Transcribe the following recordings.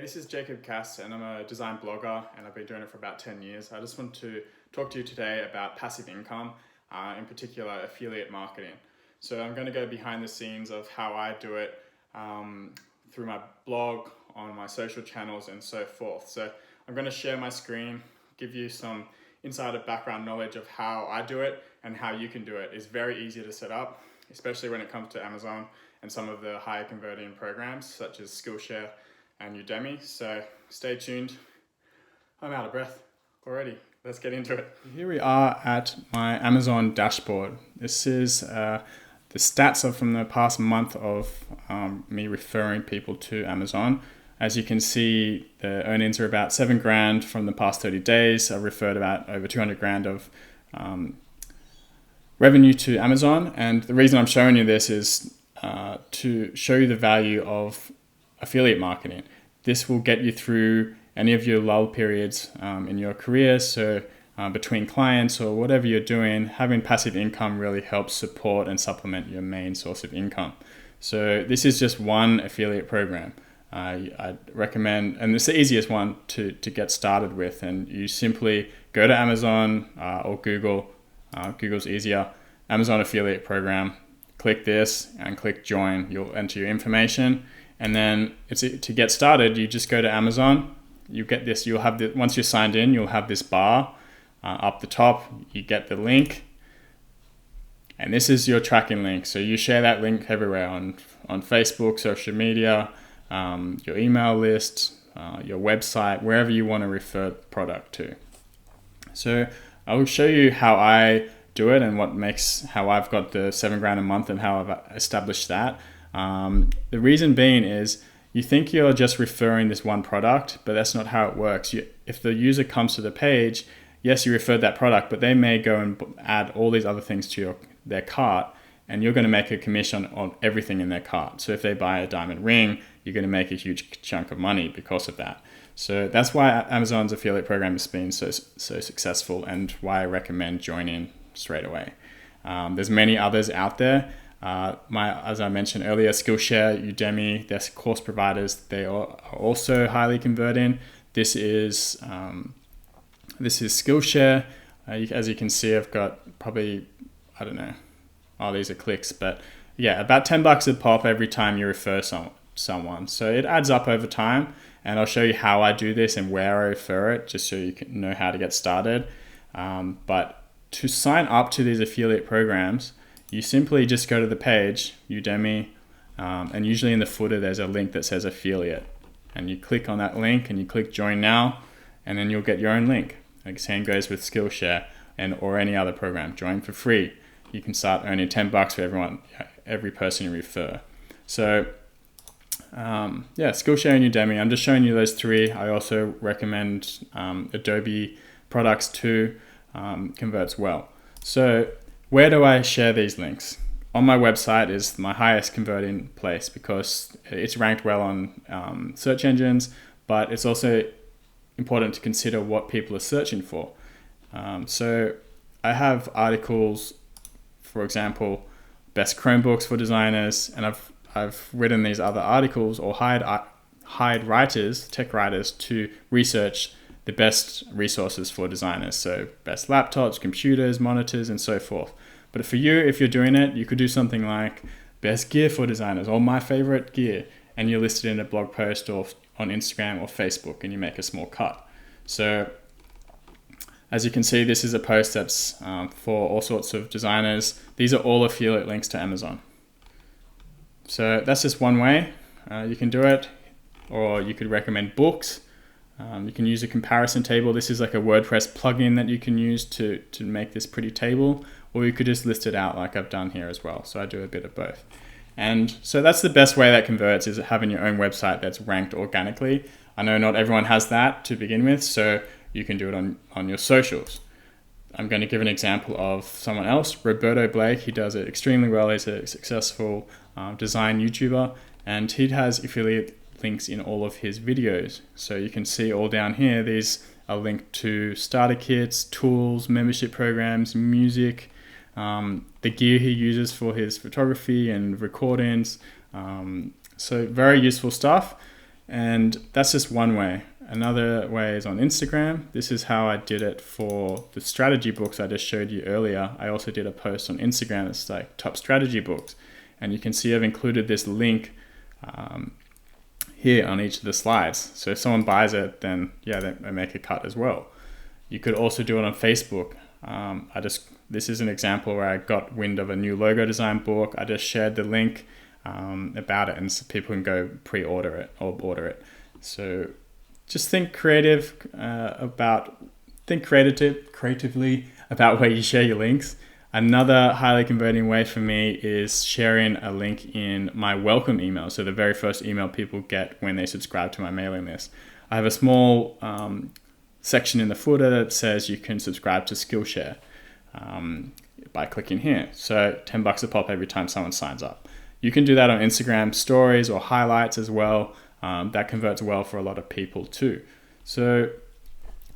this is Jacob Cass, and I'm a design blogger, and I've been doing it for about 10 years. I just want to talk to you today about passive income, in particular affiliate marketing. So I'm going to go behind the scenes of how I do it through my blog, on my social channels, and so forth. So I'm going to share my screen, give you some insider background knowledge of how I do it and how you can do it. It's very easy to set up, especially when it comes to Amazon and some of the higher converting programs such as Skillshare and Udemy. So stay tuned. I'm out of breath already. Let's get into it. Here we are at my Amazon dashboard. This is the stats are from the past month of me referring people to Amazon. As you can see, the earnings are about $7,000 from the past 30 days. I've referred about over $200,000 of revenue to Amazon. And the reason I'm showing you this is to show you the value of affiliate marketing. This will get you through any of your lull periods in your career. So between clients or whatever you're doing, having passive income really helps support and supplement your main source of income. So this is just one affiliate program. I'd recommend, and it's the easiest one to get started with, and you simply go to Amazon or Google. Google's easier. Amazon affiliate program. Click this and click join. You'll enter your information, and then to get started, you just go to Amazon. You get this. You'll have the once you're signed in, you'll have this bar up the top. You get the link, and this is your tracking link. So you share that link everywhere on Facebook, social media, your email list, your website, wherever you want to refer the product to. So I will show you how I do it and how I've got the $7,000 a month and how I've established that. The reason being is you think you're just referring this one product, but that's not how it works. If the user comes to the page, yes, you referred that product, but they may go and add all these other things to their cart, and you're going to make a commission on everything in their cart. So if they buy a diamond ring, you're going to make a huge chunk of money because of that. So that's why Amazon's affiliate program has been so successful, and why I recommend joining straight away. There's many others out there. As I mentioned earlier, Skillshare, Udemy, they're course providers. They are also highly converting. This is Skillshare. As you can see, I've got probably, I don't know, these are clicks, but yeah, about $10 a pop every time you refer someone. So it adds up over time, and I'll show you how I do this and where I refer it, just so you can know how to get started. But to sign up to these affiliate programs, you simply just go to the page, Udemy, and usually in the footer there's a link that says affiliate, and you click on that link and you click join now, and then you'll get your own link. Like same goes with Skillshare or any other program. Join for free. You can start earning $10 for every person you refer. So Skillshare and Udemy. I'm just showing you those three. I also recommend Adobe products too. Converts well. So where do I share these links? On my website is my highest converting place because it's ranked well on search engines, but it's also important to consider what people are searching for. So I have articles, for example, best Chromebooks for designers, and I've written these other articles or hired writers, tech writers, to research the best resources for designers. So best laptops, computers, monitors, and so forth. But for you, if you're doing it, you could do something like best gear for designers or my favorite gear, and you list it in a blog post or on Instagram or Facebook, and you make a small cut. So as you can see, this is a post that's for all sorts of designers. These are all affiliate links to Amazon. So that's just one way you can do it, or you could recommend books. You can use a comparison table. This is like a WordPress plugin that you can use to make this pretty table, or you could just list it out like I've done here as well. So I do a bit of both. And so that's the best way that converts, is having your own website that's ranked organically. I know not everyone has that to begin with, so you can do it on your socials. I'm going to give an example of someone else, Roberto Blake. He does it extremely well. He's a successful design YouTuber, and he has affiliate links in all of his videos. So you can see all down here, these are linked to starter kits, tools, membership programs, music, the gear he uses for his photography and recordings. So very useful stuff. And that's just one way. Another way is on Instagram. This is how I did it for the strategy books I just showed you earlier. I also did a post on Instagram that's like top strategy books. And you can see I've included this link here on each of the slides. So if someone buys it, then yeah, they make a cut as well. You could also do it on Facebook. This is an example where I got wind of a new logo design book. I just shared the link about it, and so people can go pre-order it or order it. So just think creatively about where you share your links. Another highly converting way for me is sharing a link in my welcome email. So the very first email people get when they subscribe to my mailing list. I have a small section in the footer that says you can subscribe to Skillshare by clicking here. So $10 a pop every time someone signs up. You can do that on Instagram stories or highlights as well. That converts well for a lot of people too. So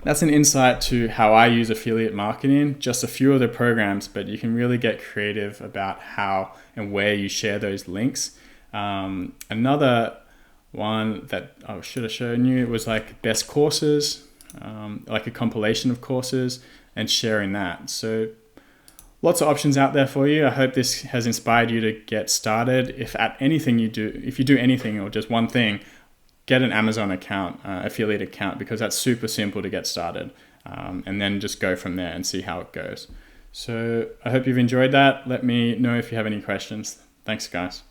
that's an insight to how I use affiliate marketing, just a few of the programs, but you can really get creative about how and where you share those links. Another one that I should have shown you was like best courses, like a compilation of courses and sharing that. So lots of options out there for you. I hope this has inspired you to get started. If you do anything or just one thing, get an Amazon account, affiliate account, because that's super simple to get started. And then just go from there and see how it goes. So I hope you've enjoyed that. Let me know if you have any questions. Thanks, guys.